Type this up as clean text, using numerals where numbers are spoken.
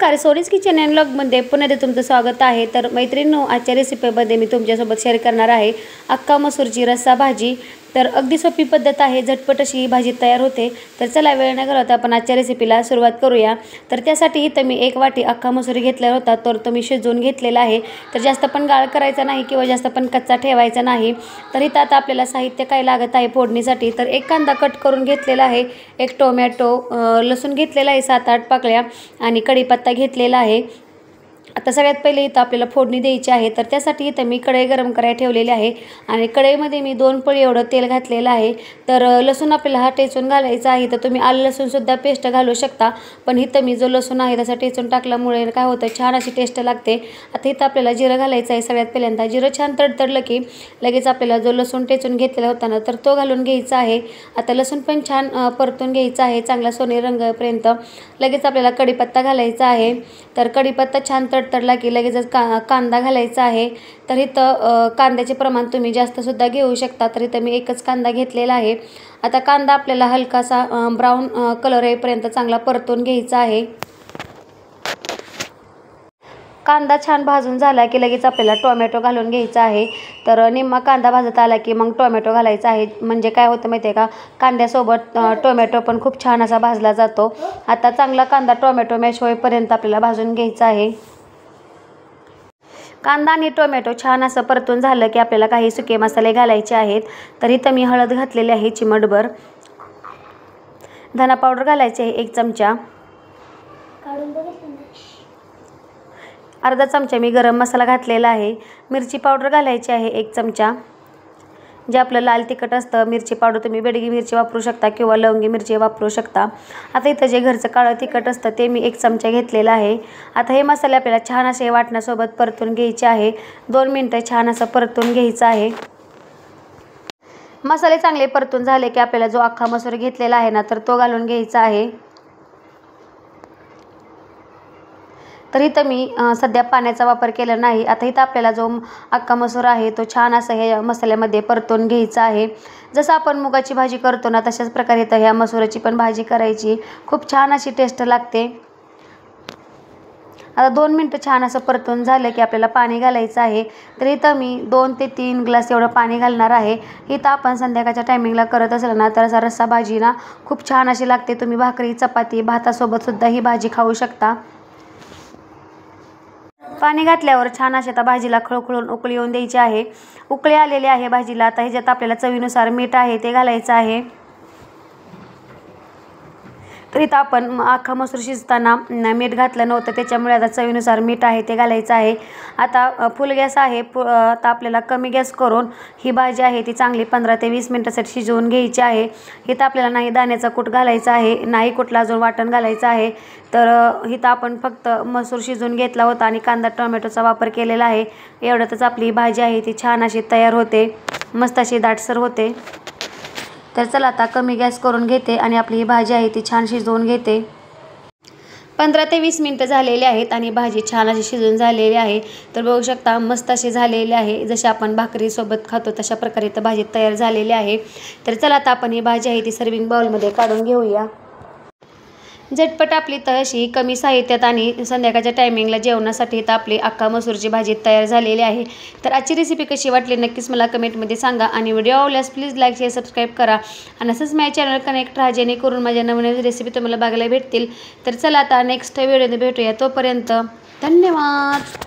नमस्कार, सोनीज kitchen and व्लॉगमध्ये पुन्हा एकदा तुमचं स्वागत आहे। तर मैत्रिणींनो, आजच्या रेसिपीमध्ये मी तुमच्यासोबत शेअर करणार आहे अख्खा मसूरची रस्सा भाजी। तर अगदी सोपी पद्धत आहे, झटपट अशी ही भाजी तयार होते। तर चला वेळ न घालवता आपण आजच्या रेसिपीला सुरुवात करूया। तर त्यासाठी इथं मी 1 वाटी अख्खा मसूर घेतला होता, तर तो मी शिजवून घेतलेला आहे। तर जास्त पण गाळ करायचा नाही किंवा जास्त पण कच्चा ठेवायचा नाही। तर इथं आता आपल्याला साहित्य काय लागत आहे फोडणीसाठी, तर 1 कांदा कट करून घेतलेला आहे, 1 टोमॅटो, लसूण घेतलेला आहे 7-8 पाकळ्या आणि कढीपत्ता घेतलेला आहे। आता सगळ्यात पहिले इथं आपल्याला फोडणी द्यायची आहे। तर त्यासाठी इथं मी कढई गरम करायला ठेवलेली आहे आणि कढईमध्ये मी 2 पळी एवढं तेल घातलेलं आहे। तर लसूण आपल्याला हा ठेचून घालायचा आहे। तर तुम्ही आलं लसूण सुद्धा पेस्ट घालू शकता, पण इथं मी जो लसूण आहे तसा ठेचून टाकल्यामुळे काय होतं, छान अशी टेस्ट लागते। आता इथं आपल्याला जिरं घालायचं आहे। सगळ्यात पहिल्यांदा जिरं छान तडतडलं की लगेच आपल्याला जो लसूण ठेचून घेतलेला होता ना, तर तो घालून घ्यायचा आहे। आता लसूण पण छान परतून घ्यायचा आहे चांगला सोनेरी रंगापर्यंत। लगेच आपल्याला कढीपत्ता घालायचा आहे। तर कढीपत्ता छान तडतडला की लगेचच कांदा घालायचा आहे। तर इथं कांद्याचे प्रमाण तुम्ही जास्त सुद्धा घेऊ शकता। तर इथं मी 1च कांदा घेतलेला आहे। आता कांदा आपल्याला हलकासा ब्राऊन कलर येईपर्यंत चांगला परतून घ्यायचा आहे। कांदा छान भाजून झाला की लगेच आपल्याला टोमॅटो घालून घ्यायचा आहे। तर निम्मा कांदा भाजत आला की मग टोमॅटो घालायचा आहे। म्हणजे काय होतं माहिती आहे का, कांद्यासोबत टोमॅटो पण खूप छान असा भाजला जातो। आता चांगला कांदा टोमॅटो मॅश होईपर्यंत आपल्याला भाजून घ्यायचा आहे। कांदा आणि टोमॅटो छान असं परतून झालं की आपल्याला काही सुके मसाले घालायचे आहेत। तर इथं मी हळद घातलेली आहे चिमटभर, धना पावडर घालायची आहे 1 चमचा, अर्धा चमचा मी गरम मसाला घातलेला आहे, मिरची पावडर घालायची आहे 1 चमचा, जे आपलं लाल तिखट असतं मिरची पावडर तुम्ही बेडगी मिरची वापरू शकता किंवा लवंगी मिरची वापरू शकता। आता इथं जे घरचं काळं तिखट असतं ते मी 1 चमचा घेतलेला आहे। आता हे मसाले आपल्याला छान असे वाटण्यासोबत परतून घ्यायचे आहे। 2 मिनिटं छान असं परतून घ्यायचं आहे। मसाले चांगले परतून झाले की आपल्याला जो अख्खा मसूर घेतलेला आहे ना, तर तो घालून घ्यायचा आहे। तर इथं मी सध्या पाण्याचा वापर केला नाही। आता इथं आपल्याला जो अख्खा मसूर आहे तो छान असं ह्या मसाल्यामध्ये परतून घ्यायचा आहे। जसं आपण मुगाची भाजी करतो ना, तशाच प्रकारे इथं ह्या मसुराची पण भाजी करायची, खूप छान अशी टेस्ट लागते। आता 2 मिनिटं छान असं परतून झालं की आपल्याला पाणी घालायचं आहे। तर इथं मी 2 ते 3 ग्लास एवढं पाणी घालणार आहे। इथं आपण संध्याकाळच्या टायमिंगला करत असेल ना, तर असा रस्सा भाजी ना खूप छान अशी लागते। तुम्ही भाकरी, चपाती, भातासोबत सुद्धा ही भाजी खाऊ शकता। पाणी घातल्यावर छान अशी आता भाजीला खळखळून उकळी येऊन द्यायची आहे। उकळी आलेली आहे भाजीला। आता ह्याच्यात आपल्याला चवीनुसार मीठ आहे ते घालायचं आहे। तर इथं आपण अख्खा मसूर शिजताना मीठ घातलं नव्हतं, त्याच्यामुळे आता चवीनुसार मीठ आहे ते घालायचं आहे। आता फुल गॅस आहे, आता आपल्याला कमी गॅस करून ही भाजी आहे ती चांगली 15 ते 20 मिनिटासाठी शिजवून घ्यायची आहे। इथं आपल्याला नाही दाण्याचा कूट घालायचा आहे, नाही कुठला अजून वाटण घालायचं आहे। तर इथं आपण फक्त मसूर शिजवून घेतला होता आणि कांदा टोमॅटोचा वापर केलेला आहे। एवढ्यातच आपली भाजी आहे ती छान अशी तयार होते, मस्त अशी दाटसर होते। तर चला आता कमी गॅस करून घेते आणि आपली ही भाजी आहे ती छान शिजवून घेते। 15 ते 20 मिनिटं झालेली आहेत आणि भाजी छान अशी शिजून झालेली आहे। तर बघू शकता मस्त अशी झालेली आहे, जशी आपण भाकरीसोबत खातो तशा प्रकारे तर भाजी तयार झालेली आहे। तर चला आता आपण ही भाजी आहे ती सर्विंग बाउलमध्ये काढून घेऊया। झटपट आपली तशी कमी साहित्यात आणि संध्याकाळच्या टायमिंगला जेवणासाठी तर आपली अख्खा मसूरची भाजी तयार झालेली आहे। तर आजची रेसिपी कशी वाटली नक्कीच मला कमेंटमध्ये सांगा आणि व्हिडिओ आवडल्यास प्लीज लाईक शेअर सबस्क्राईब करा आणि असंच माझ्या चॅनल कनेक्ट राहा, जेणेकरून माझ्या नवीन रेसिपी तुम्हाला बघायला भेटतील। तर चला आता नेक्स्ट व्हिडिओमध्ये भेटूया, तोपर्यंत धन्यवाद।